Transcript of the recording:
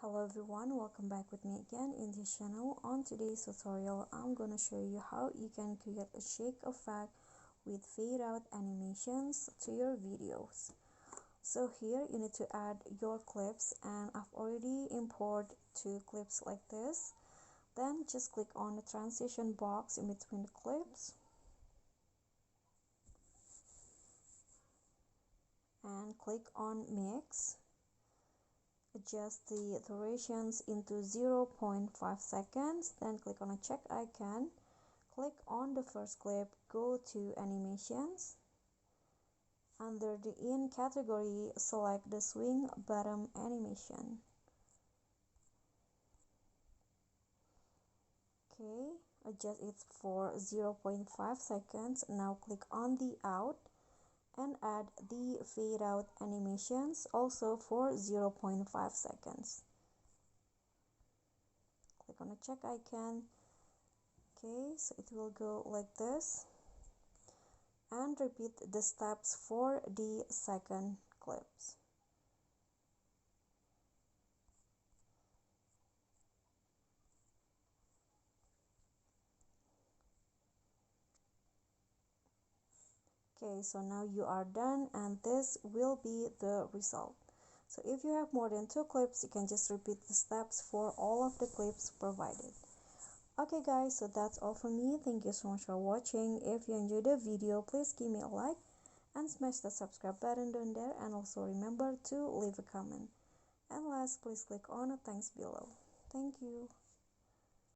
Hello everyone, welcome back with me again in this channel. On today's tutorial, I'm gonna show you how you can create a shake effect with fade out animations to your videos. So here you need to add your clips, and I've already imported two clips like this. Then just click on the transition box in between the clips and click on mix. Adjust the durations into 0.5 seconds, then click on a check icon, click on the first clip, go to animations. Under the in category, select the swing bottom animation. Okay, adjust it for 0.5 seconds. Now click on the out and add the fade out animations also for 0.5 seconds. Click on the check icon. Okay, so it will go like this, and repeat the steps for the second clips. Okay, so now you are done, and this will be the result. So if you have more than two clips, you can just repeat the steps for all of the clips provided. Okay guys, so that's all for me. Thank you so much for watching. If you enjoyed the video, please give me a like and smash the subscribe button down there, and also remember to leave a comment. And last, please click on the thanks below. Thank you.